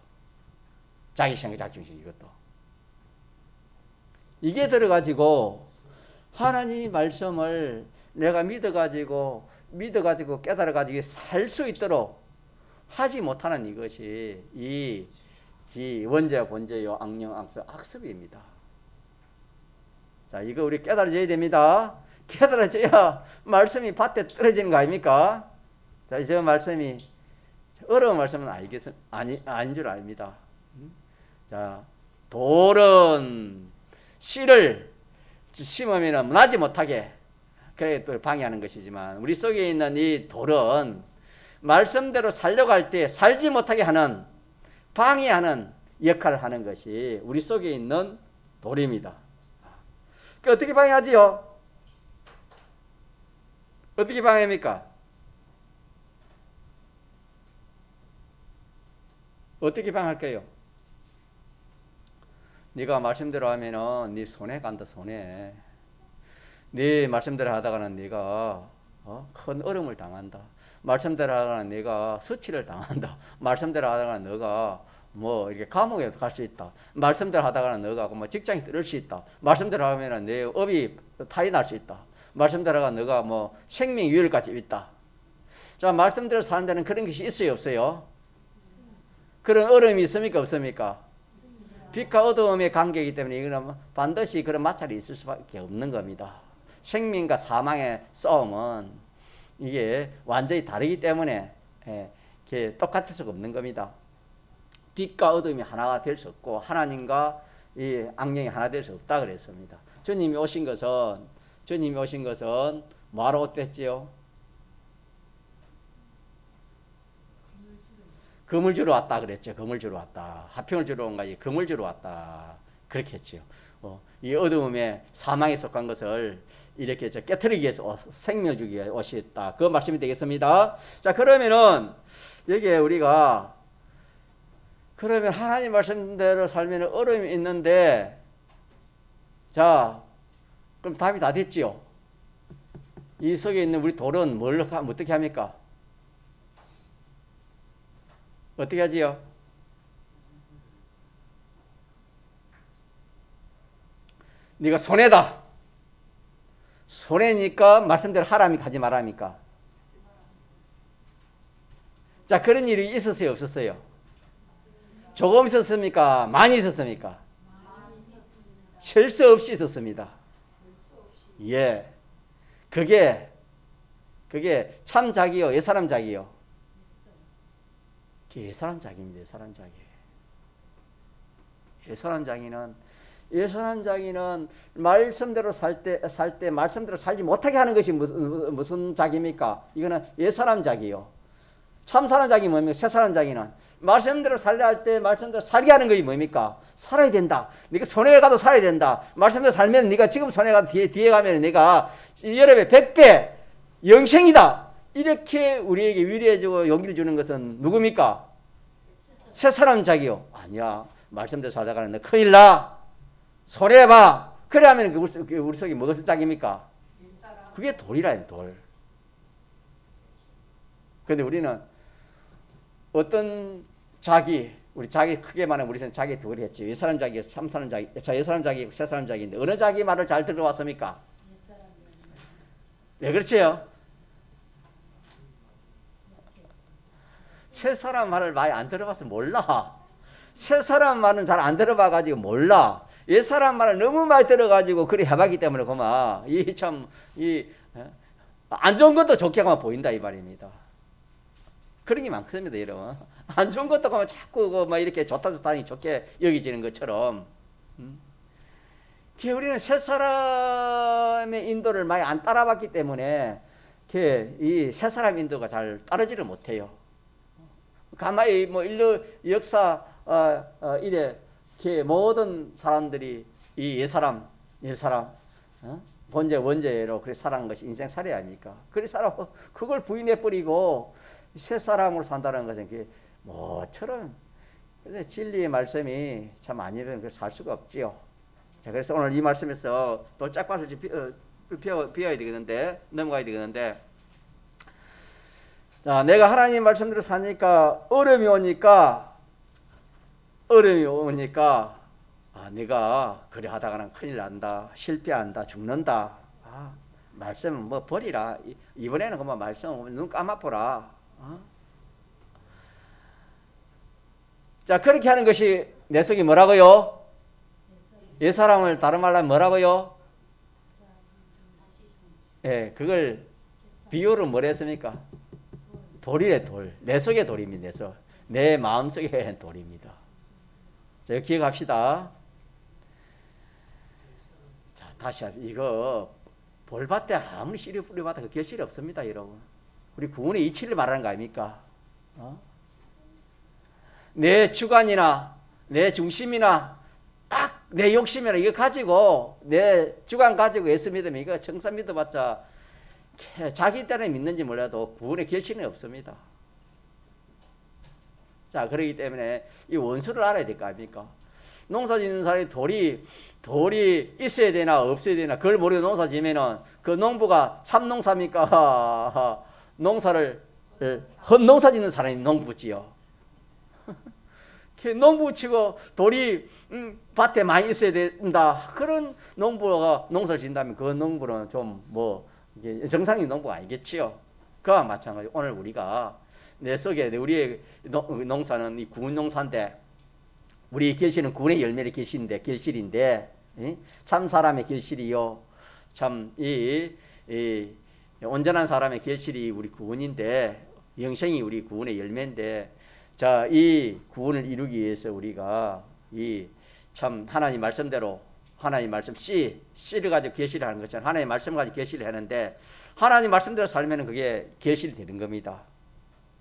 자기생각, 자기중심, 이것도. 이게 들어가지고 하나님 말씀을 내가 믿어가지고 깨달아가지고 살 수 있도록 하지 못하는 이것이 이 원죄와 본죄요 악령, 악습, 악습입니다. 자, 이거 우리 깨달아져야 됩니다. 깨달아져야 말씀이 밭에 떨어지는 거 아닙니까? 자, 저 말씀이 어려운 말씀은 아닌 줄 압니다. 자, 돌은 씨를 심으면 나지 못하게 그래 또 방해하는 것이지만 우리 속에 있는 이 돌은 말씀대로 살려고 할 때 살지 못하게 하는 방해하는 역할을 하는 것이 우리 속에 있는 돌입니다. 어떻게 방해하지요? 어떻게 방해합니까? 어떻게 방해할까요? 네가 말씀대로 하면은 네 손해 간다, 손해. 네 말씀대로 하다가는 네가 큰 어려움을 당한다. 말씀대로 하다가는 네가 수치를 당한다. 말씀대로 하다가는 너가 뭐 이렇게 감옥에 갈 수 있다. 말씀대로 하다가는 너가 뭐 직장이 떨어질 수 있다. 말씀대로 하면은 내 업이 타이 날 수 있다. 말씀대로 하다가 너가 뭐 생명 위협까지 있다. 자, 말씀대로 사는 데는 그런 것이 있어요, 없어요? 그런 어려움이 있습니까, 없습니까? 빛과 어두움의 관계이기 때문에 이거는 반드시 그런 마찰이 있을 수밖에 없는 겁니다. 생명과 사망의 싸움은 이게 완전히 다르기 때문에 똑같을 수가 없는 겁니다. 빛과 어둠이 하나가 될 수 없고 하나님과 이 악령이 하나 될 수 없다 그랬습니다. 주님이 오신 것은 뭐하러 왔댔지요? 금을 주러 왔다 그랬죠. 금을 주러 왔다. 화평을 주러 온 것이 금을 주러 왔다. 그렇게 했죠. 이 어두움에 사망에 속한 것을 이렇게 깨트리기 위해서 생명을 주기 위해 오셨다. 그 말씀이 되겠습니다. 자, 그러면은 여기에 우리가 그러면 하나님 말씀대로 살면 어려움이 있는데 자, 그럼 답이 다 됐지요. 이 속에 있는 우리 돌은 뭘 어떻게 합니까? 어떻게 하지요? 네가 손해다. 손해니까 말씀대로 하랍니까? 하지 말랍니까? 자, 그런 일이 있었어요? 없었어요? 조금 있었습니까? 많이 있었습니까? 셀 수 없이 있었습니다. 예. 그게 참작이요? 옛사람작이요? 옛사람작입니다. 옛사람작이는 말씀대로 살 때 말씀대로 살지 못하게 하는 것이 무슨 작입니까? 이거는 옛사람작이요. 참사람작이 뭡니까? 새사람작이는 말씀대로 살려 할 때 말씀대로 살게 하는 것이 뭡니까? 살아야 된다. 네가 손해에 가도 살아야 된다. 말씀대로 살면 네가 지금 손해 가도 뒤에 가면 네가 여러 배, 100배 영생이다. 이렇게 우리에게 위로해주고 용기를 주는 것은 누굽니까? 새사람작이요. 아니야. 말씀대로 살다가는 너 큰일 나. 손해봐. 그래 하면 우리 속에 무엇을 짝입니까? 그게 돌이라요, 돌. 그런데 우리는 어떤 우리 자기 크게 말하면 우리는 자기 둘이 했지. 옛사람작이, 참사람작이, 옛사람작이, 새사람작인데 어느 자기 말을 잘 들어왔습니까? 왜 그렇지요? 새 사람 말을 많이 안 들어봐서 몰라. 새 사람 말은 잘 안 들어봐가지고 몰라. 옛 사람 말을 너무 많이 들어가지고 그리 해봤기 때문에 그만 안 좋은 것도 좋게 하면 보인다 이 말입니다. 그런 게 많거든요, 여러분. 안 좋은 것도 가면 자꾸 막 이렇게 좋다니 좋게 여기지는 것처럼. 우리는 새 사람의 인도를 많이 안 따라봤기 때문에 이 새 사람 인도가 잘 따르지를 못해요. 가만히 뭐 인류 역사 이래 모든 사람들이 이 옛사람 본제 원죄로 그렇게 살아간 것이 인생 살이 아닙니까? 그렇게 살아고 그걸 부인해 버리고 새 사람으로 산다는 것은 그게 뭐처럼 진리의 말씀이 참 아니면 살 수가 없지요. 자, 그래서 오늘 이 말씀에서 또 짝밭을 비워야 되겠는데 넘어가야 되겠는데, 자, 내가 하나님 말씀대로 사니까 어려움이 오니까 내가 그래 하다가는 큰일 난다, 실패한다, 죽는다. 말씀은 뭐 버리라. 이번에는 그만 말씀 눈 감아보라. 자, 그렇게 하는 것이 내 속이 뭐라고요? 옛사람을 다른 말로 하면 뭐라고요? 예, 그걸 비유로 뭐라 했습니까? 돌이래, 돌. 내 속의 돌입니다. 내 마음속의 돌입니다. 자, 기억합시다. 자, 다시 이거 돌밭에 아무리 씨를 뿌려봐도 그 결실이 없습니다, 여러분. 우리 구원의 이치를 말하는 거 아닙니까? 내 주관이나 내 중심이나 딱 내 욕심이나 이거 가지고 내 주관 가지고 예수 믿으면 이거 청사 믿어봤자 자기 때문에 믿는지 몰라도 구원의 결실은 없습니다. 자, 그렇기 때문에 이 원수를 알아야 될 거 아닙니까? 농사 짓는 사람이 돌이 있어야 되나 없어야 되나 그걸 모르고 농사 지면은 그 농부가 참농사입니까? 농사를 헛농사 짓는 사람이 농부지요. 농부 치고 돌이 밭에 많이 있어야 된다. 그런 농부가 농사를 짓는다면 그 농부는 좀 정상인 농부가 아니겠지요. 그와 마찬가지. 오늘 우리가 내 속에 우리의 농사는 이 구원 농사인데 우리 결실은 구원의 열매의 결실인데 참 사람의 결실이요. 참 온전한 사람의 결실이 우리 구원인데 영생이 우리 구원의 열매인데 자, 이 구원을 이루기 위해서 우리가 참 하나님 말씀대로 하나님 말씀 씨를 가지고 계시를 하는 것처럼 하나님 말씀 가지고 계시를 하는데 하나님 말씀대로 살면 그게 계시이 되는 겁니다.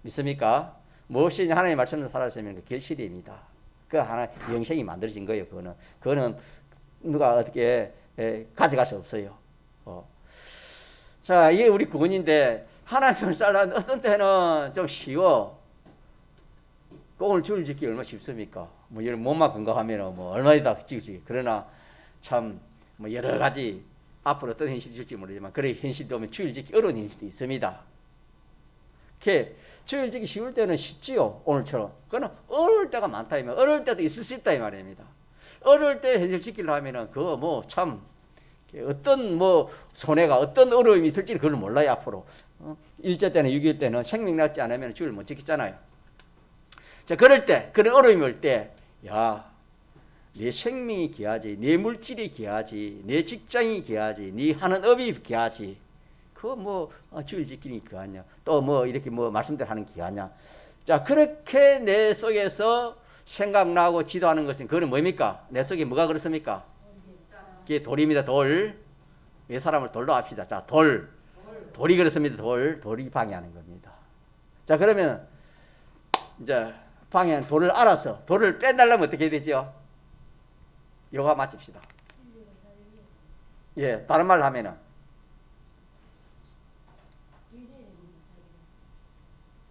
믿습니까? 무엇이든지 하나님 말씀대로 살았으면 그 계시입니다. 그 하나 영생이 만들어진 거예요. 그거는 누가 어떻게 가져갈 수 없어요. 자, 이게 우리 구원인데 하나님을 살라는 어떤 때는 좀 쉬워. 오늘 주일 짓기 얼마나 쉽습니까? 이런 몸만 건강하면 얼마나 지지. 그러나 참 여러 가지 앞으로 어떤 현실이 줄지 모르지만 그래 현실이 오면 주일 짓기 어려운 현실도 있습니다. 주일 짓기 쉬울 때는 쉽지요. 오늘처럼. 그러나 어려울 때가 많다 이면 어려울 때도 있을 수 있다 이 말입니다. 어려울 때 현실 지키려 하면은 그거 참 어떤 손해가 어떤 어려움이 있을지 그걸 몰라요 앞으로. 일제 때는 6.25 때는 생명 낫지 않으면 주일 못 지켰잖아요. 자, 그럴 때, 그런 어려움이 올 때, 내 생명이 귀하지, 내 물질이 귀하지, 내 직장이 귀하지, 네 하는 업이 귀하지. 그거 주일 지키니 귀하냐? 또 이렇게 말씀대로 하는 귀하냐? 자, 그렇게 내 속에서 생각나고 지도하는 것은 그거는 뭡니까? 내 속에 뭐가 그렇습니까? 그게 돌입니다. 돌. 왜 사람을 돌로 합시다. 자, 돌이 그렇습니다. 돌이 방해하는 겁니다. 자, 그러면 이제 방해한 돌을 알아서 돌을 빼달라면 어떻게 되죠? 요가 맞춥시다. 예, 다른 말로 하면은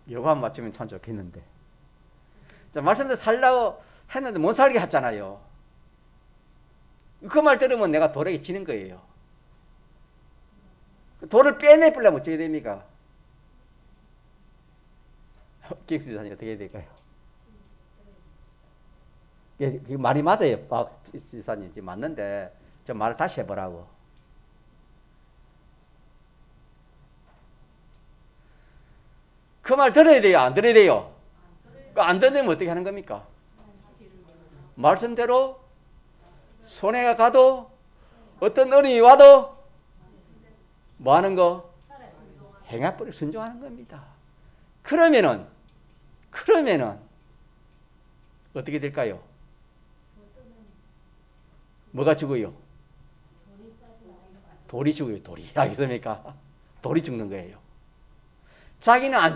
요가 맞추면 참 좋겠는데. 자, 말씀대로 살라고 했는데 못 살게 했잖아요. 그 말 들으면 내가 돌에게 지는 거예요. 돌을 빼내버리려면 어떻게 됩니까? 기획수 지사님 어떻게 해야 될까요? 말이 맞아요. 박 지사님 지금 맞는데 좀 말을 다시 해보라고. 그 말 들어야 돼요? 안 들어야 돼요? 안 들으면 어떻게 하는 겁니까? 말씀대로 손해가 가도 어떤 어려움이 와도 뭐 하는 거? 행합버리 순종하는 겁니다. 그러면은 그러면은 어떻게 될까요? 뭐가 죽어요? 돌이 죽어요. 돌이. 알겠습니까? 돌이 죽는 거예요. 자기는 안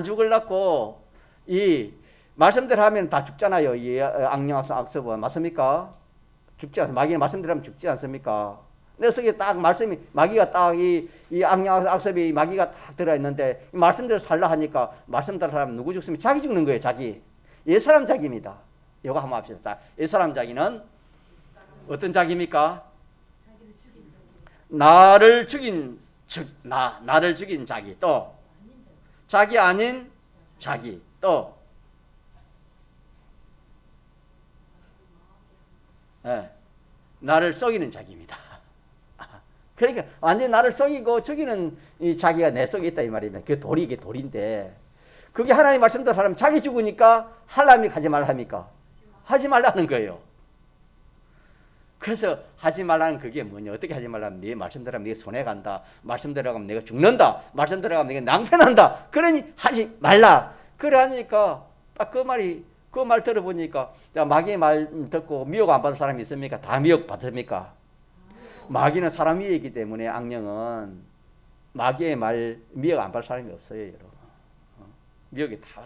죽을라고 이 말씀대로 하면 다 죽잖아요. 이 악령악섭은 맞습니까? 죽지 않습니까? 마귀는 말씀대로 하면 죽지 않습니까? 내 속에 딱 말씀이 마귀가 딱 이 악령악섭이 마귀가 딱 들어있는데 말씀대로 살라 하니까 말씀대로 살면 누구 죽습니까? 자기 죽는 거예요. 자기. 옛사람 자기입니다. 이거 한번 합시다. 옛사람 자기는 어떤 자기입니까? 나를 죽인 자기, 또 자기 아닌 자기, 또 나를 속이는 자기입니다. 그러니까 완전히 나를 속이고 죽이는 이 자기가 내 속에 있다 이 말입니다. 그 돌이 이게 돌인데 그게 하나님 말씀대로 하면 자기 죽으니까 하려면 하지 말라 합니까? 하지 말라는 거예요. 그래서 하지 말라는 그게 뭐냐? 어떻게 하지 말라면 네 말씀대로 하면 네가 손해간다. 말씀대로 하면 내가 죽는다. 말씀대로 하면 내가 낭패난다. 그러니 하지 말라. 그래 하니까 딱 그 말 들어보니까 마귀의 말 듣고 미혹 안 받을 사람이 있습니까? 다 미혹 받습니까? 마귀는 사람 위에 있기 때문에 악령은 마귀의 말 미혹 안 받을 사람이 없어요, 여러분. 미혹이 다.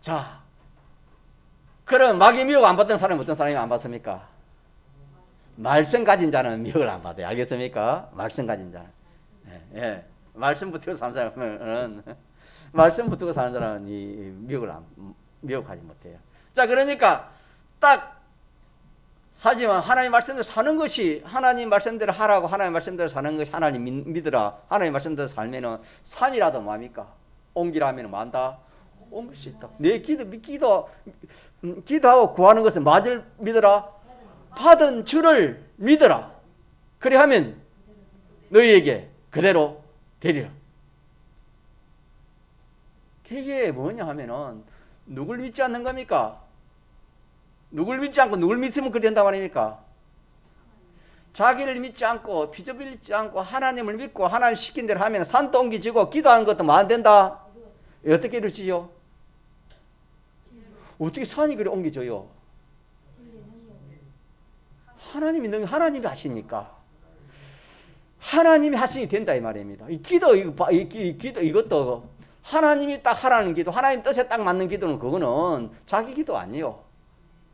자, 그럼 마귀 미혹 안 받던 사람은 어떤 사람이 안 받습니까? 말씀 가진 자는 미혹을 안 받아요. 알겠습니까? 말씀 가진 자는. 예. 말씀 붙들고 사는 사람은 말씀 붙들고 사는 사람은 이 미혹하지 못해요. 자, 그러니까 딱 사지만 하나님 말씀대로 사는 것이 하나님 말씀대로 하라고 하나님 말씀대로 사는 것이 하나님 믿으라. 하나님 말씀대로 살면은 산이라도 뭐합니까? 옮기라면 뭐 한다? 옮길 수 있다. 내 기도하고 구하는 것은 맞을 믿어라. 받은 주를 믿어라. 그래 하면 너희에게 그대로 되리라. 그게 뭐냐 하면은 누굴 믿지 않는 겁니까? 누굴 믿지 않고 누굴 믿으면 그리 된다 말입니까? 자기를 믿지 않고 비전을 믿지 않고 하나님을 믿고 하나님 시킨 대로 하면 산도 옮기지고 기도하는 것도 뭐 안 된다? 어떻게 이루어지죠? 어떻게 산이 그리 옮겨져요? 하나님이 하시니까. 하나님이 하시니 된다 이 말입니다. 이 기도 이것도 하나님이 딱 하라는 기도, 하나님 뜻에 딱 맞는 기도는 그거는 자기 기도 아니에요.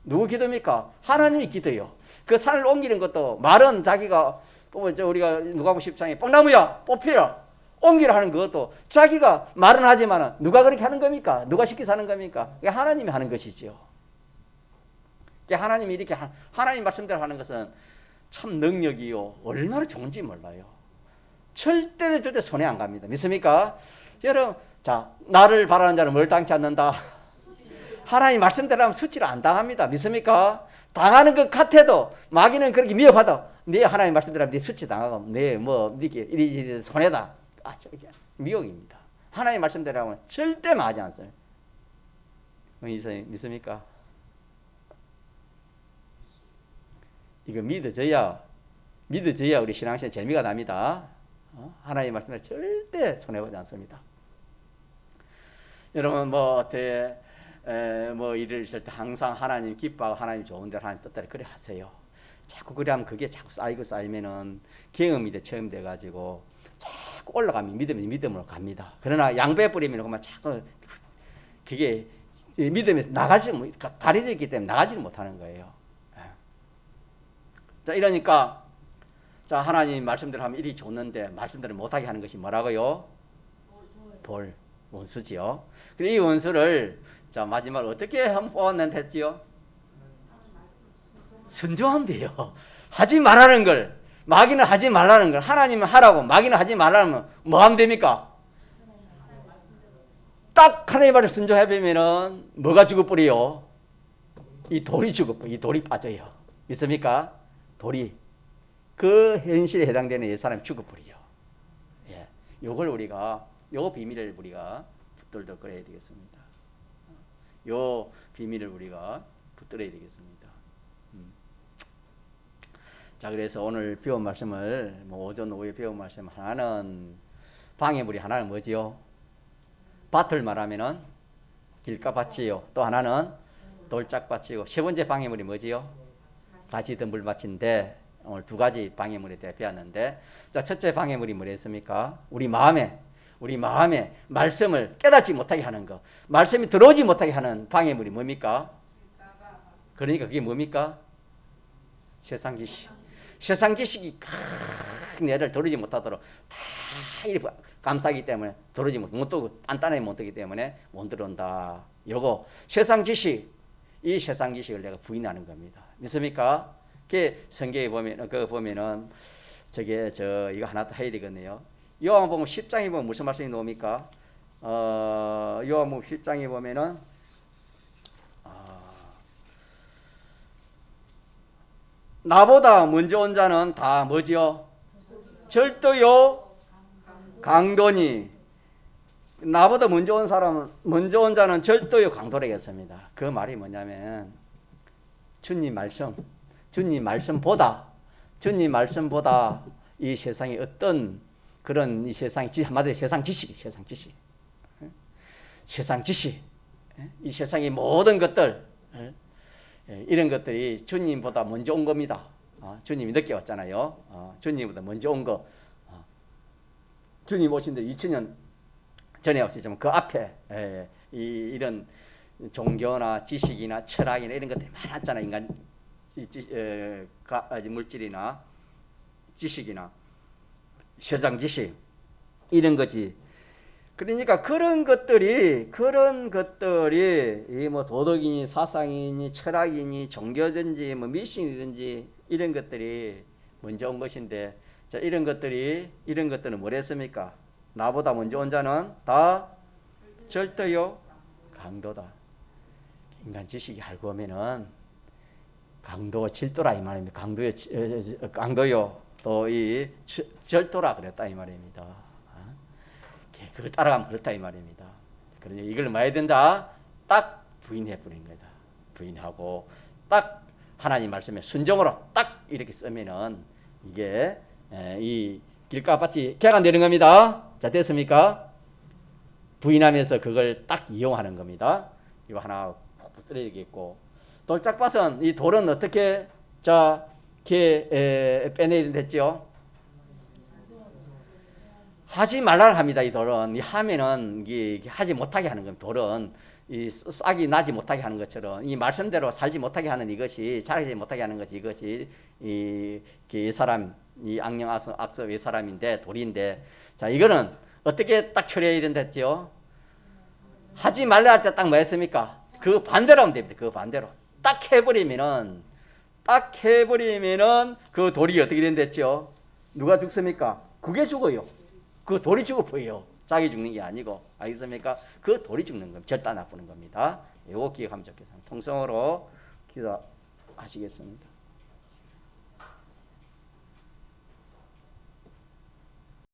누구 기도입니까? 하나님이 기도예요. 그 산을 옮기는 것도 말은 자기가 우리가 누가복음 10장에 뽕나무야 뽑히라 옮기라 하는 그것도 자기가 말은 하지만 누가 그렇게 하는 겁니까? 누가 시켜서 하는 겁니까? 하나님이 하는 것이죠. 하나님이 이렇게 하나님 말씀대로 하는 것은 참 능력이요 얼마나 좋은지 몰라요. 절대 손해 안 갑니다. 믿습니까? 여러분, 자, 나를 바라는 자는 뭘 당치 않는다? 하나님 말씀대로 하면 수치를 안 당합니다. 믿습니까? 당하는 것 같아도 마귀는 그렇게 미혹하다. 네 하나님 말씀대로 하면 네 수치 당하고 네 이리 손해다. 저기 미혹입니다. 하나님 말씀대로 하면 절대 망하지 않습니다. 믿습니까? 이거 믿어져야 우리 신앙생활 재미가 납니다. 하나님 말씀대로 절대 손해보지 않습니다. 여러분 일을 있을 때 항상 하나님 기뻐하고 하나님 좋은 대로 하나님 뜻대로 그래 하세요. 자꾸 그래 하면 그게 자꾸 쌓이면은 경험이 체험돼 가지고 자꾸 올라가면 믿음으로 갑니다. 그러나 양배 뿌리면 그만 자꾸 그게 믿음에서 가려져 있기 때문에 나가지를 못하는 거예요. 자, 이러니까 자, 하나님 말씀대로 하면 일이 좋는데 말씀대로 못하게 하는 것이 뭐라고요? 원수지요. 그리고 이 원수를 자, 마지막으로 어떻게 뽑아냈지요? 순종하면 돼요. 하지 말라는 걸, 마귀는 하지 말라는 걸, 하나님은 하라고, 마귀는 하지 말라면 뭐 하면 됩니까? 딱 하나님 말을 순종해보면은 뭐가 죽어버려요? 이 돌이 죽어버려요. 이 돌이 빠져요. 믿습니까? 돌이. 그 현실에 해당되는 이 사람이 죽어버려요. 예. 요 비밀을 우리가 붙들어 그래야 되겠습니다. 요 비밀을 우리가 붙들어야 되겠습니다. 자, 그래서 오늘 배운 말씀을 오전 오후에 배운 말씀 하나는 방해물이 하나는 뭐지요? 밭을 말하면은 길가밭이요. 또 하나는 돌짝밭이고, 세 번째 방해물이 뭐지요? 가지 덤불밭인데 오늘 두 가지 방해물에 대해 배웠는데, 자, 첫째 방해물이 뭐랬습니까? 우리 마음에 말씀을 깨닫지 못하게 하는 거, 말씀이 들어오지 못하게 하는 방해물이 뭡니까? 그러니까 그게 뭡니까? 세상 지식. 세상 지식이 내를 들어오지 못하도록 다 이렇게 감싸기 때문에 들어오지 못하고 단단하게 못하기 때문에 못 들어온다. 요거 세상 지식, 이 세상 지식을 내가 부인하는 겁니다. 믿습니까? 그 성경에 보면 그 보면은 이거 하나 더 해야 되겠네요. 요한복음 10장에 보면 무슨 말씀이 나옵니까? 요한복음 10장에 보면은 나보다 먼저 온 자는 다 뭐지요? 절도요 강도니. 나보다 먼저 온 자는 절도요 강도라겠습니다. 그 말이 뭐냐면 주님 말씀보다 이 세상에 어떤 그런 이 세상이 한마디로 세상 지식, 이 세상의 모든 것들, 이런 것들이 주님보다 먼저 온 겁니다. 주님이 늦게 왔잖아요. 주님보다 먼저 온 거. 주님 오신 데 2000년 전에 왔었지만 그 앞에 이런 종교나 지식이나 철학이나 이런 것들이 많았잖아요. 인간 물질이나 지식이나 세상 지식 이런 거지. 그러니까 그런 것들이 이 뭐 도덕이니 사상이니 철학이니 종교든지 뭐 미신이든지 이런 것들이 먼저 온 것인데, 자, 이런 것들은 뭐랬습니까? 나보다 먼저 온 자는 다 절도요 강도다. 인간 지식이 알고 보면은 강도 질도라 이 말입니다. 강도요 또 이 절도라 그랬다 이 말입니다. 그걸 따라가면 그렇다 이 말입니다. 그러니 이걸 뭐 해야 된다? 딱 부인해 버리는 거다. 부인하고 딱 하나님 말씀에 순종으로 딱 이렇게 쓰면은 이게 이 길가밭이 개간되는 겁니다. 자, 됐습니까? 부인하면서 그걸 딱 이용하는 겁니다. 이거 하나 푹 붙들어야겠고, 돌짝밭은 이 돌은 어떻게 빼내야 됐죠? 하지 말라고 합니다. 이 돌은. 이 하면은 이게 하지 못하게 하는 겁니다. 돌은 이 싹이 나지 못하게 하는 것처럼 이 말씀대로 살지 못하게 하는 이것이, 자라지 못하게 하는 것이 이것이 이 사람, 이 악령 악섭 이 사람인데 돌인데, 자, 이거는 어떻게 딱 처리해야 된댔죠? 하지 말라 할 때 딱 뭐 했습니까? 그 반대로 하면 됩니다. 그 반대로 딱 해버리면은 그 돌이 어떻게 된댔죠? 누가 죽습니까? 그게 죽어요. 그 돌이 죽어 보여요. 자기 죽는 게 아니고. 알겠습니까? 그 돌이 죽는 겁니다. 절대 안 나쁘는 겁니다. 이거 기억하면 좋겠습니다. 통성으로 기도하시겠습니다.